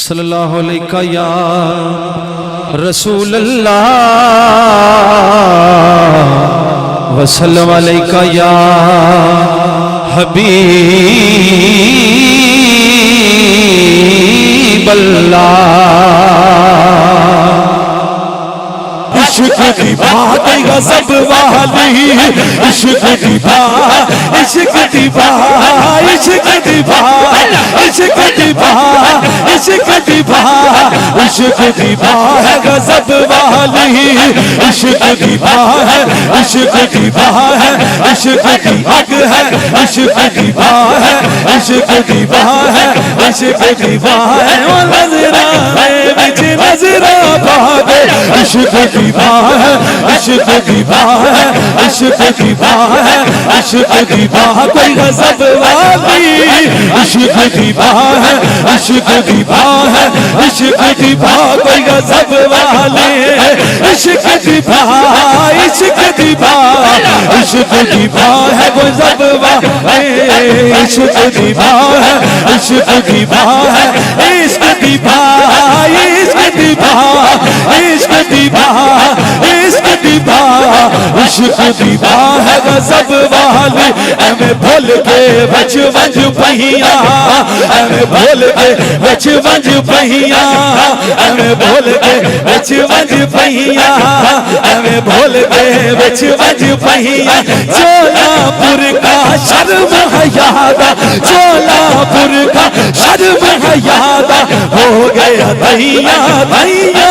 صلی اللہ علیہ یا رسول اللہ وسلم علیہ یا حبیب اللہ عشق کی بات غضب والی عشق کی بات عشق کی بات عشق کی بات عشق کی بات عشق کی بات عشق کی بات غضب والی عشق کی بات عشق کی بات عشق کی حق ہے عشق کی بات عشق کی بات عشق کی بات نظرانے وچ نظرا پاوے عشق کی عشق کی بات عشق کی بات عشق کی بات کوئی غضب والی عشق کی بات عشق کی بات عشق کی بات کوئی غضب والی عشق کی بات عشق کی بات عشق کی بات ہے غضب والی عشق کی بات عشق کی بات عشق کی بات عشق کی بات عشق کی بات عشق کی بات عشق کی بات ہے غضب والی ہمیں بھول کے بچ بچ پہیا ہمیں بھول کے بچ بچ پہیا ہمیں بھول کے بچ بچ پہیا ہمیں بھول کے بچ بچ پہیا چولا پور کا شرم حیادہ چولا پور کا شرم حیادہ ہو گیا دہیا دہیا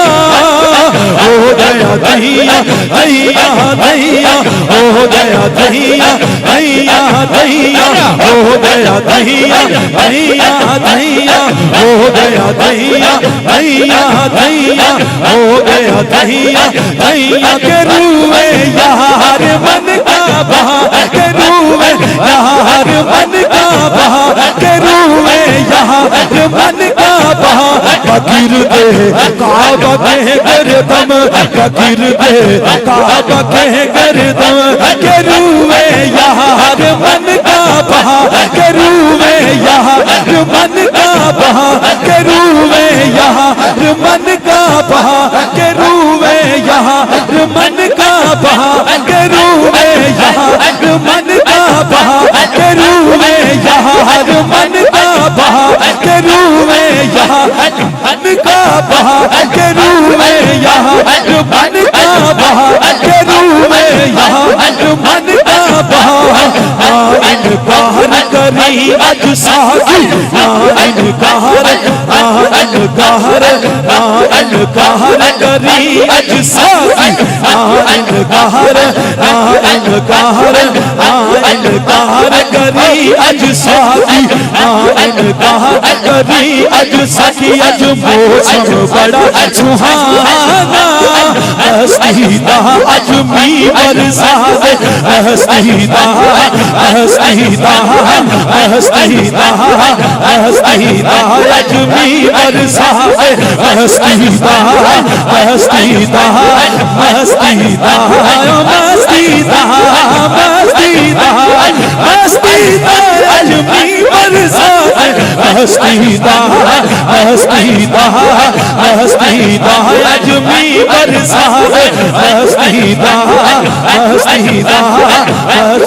ہو گیا دہیا دہیا دہیا ہو گیا دہیا دہیا دہیا ہو گیا دہیا دہیا دہیا ہو گیا دہیا دہیا دہیا ہو گیا دہیا دہیا کے روئے یار من کا بہا کے روئے یار من کا بہا کے روئے یار من کا بہا فقیر دے کعبہ کے گردم فقیر دے کعبہ کے گردم کے روئے یار من کا بہا کے روئے یار من کا بہا کے روئے یار من کا بہا کے روئے یار من کا بہا کے روئے یار من کا بہا کے روئے یار من کا بہا کے روئے یار من کا بہا کے روئے یار من کا بہا کے روئے یار من کا بہا انکار کری اج ساکی انکار انکار انکار کری اج ساکی انکار انکار انکار کری اج ساکی انکار کری اج ساکی اج موسم بڑا سہانا ہستی دا اج می برسات ہستی دا ہستی دا ہستی دا ہستی دا اج می برسات ہستی دا ہستی دا ہستی دا ہستی دا ہستی دا ہستی دا اج می برسات ہستی دا ہستی دا ہستی دا اج می برسات ہستی دا ہستی دا ہستی دا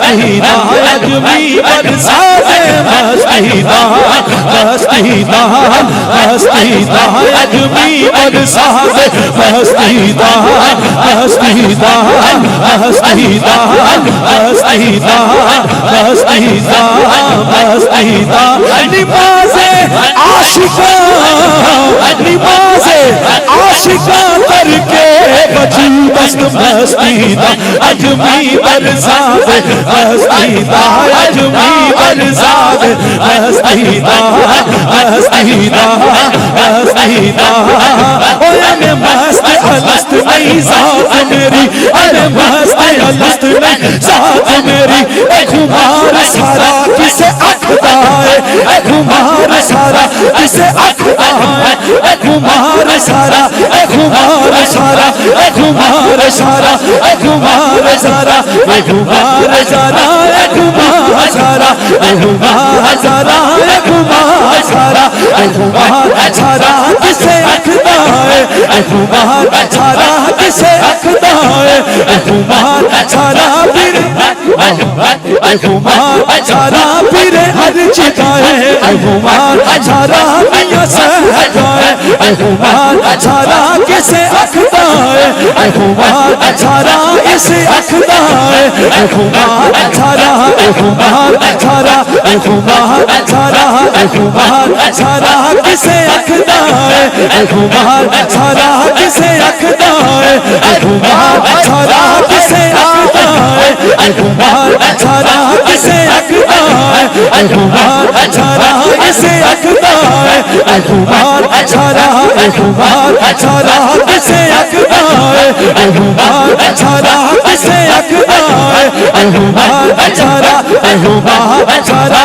اج می برسات ہستی دا ہستی دا ہستی دا اج می برسات ہستی دا ہستی دا ہستی دا ہستی دا ہستی دا ہستی دا نماز عاشقاں نماز عاشقاں کر کے بچی دست ہستی دا اج می برسات ہستی دا اج می برسات ہستی دا ہستی دا ہستی دا ارے مست الست نہیں ذات میری ارے مست الست نہیں ذات میری اے خمار سارا کسے اکھتا ہے اے خمار سارا کسے اکھتا ہے اے خمار سارا اے خمار سارا اے خمار سارا اے خمار سارا اے خمار سارا اے خمار سارا اے خمار سارا اے خمار سارا اے خمار سارا خمار سارا کسے اکھدا ہے خمار سارا پھر خمار سارا پھر عرش کا ہے خمار سارا میاں صاحب کا ہے خمار سارا کسے اکھدا ہے خمار سارا اسے اکھدا ہے خمار سارا خمار سارا خمار سارا خمار سارا کسے اکھدا ہے خمار سارا کسے اکھدا ہے خمار سارا کسے اکھدا ہے خمار سارا کسے اکھدا ہے خمار سارا کسے اکھدا ہے خمار سارا خمار سارا کسے اکھدا ہے خمار سارا کسے اکھدا ہے خمار سارا خمار سارا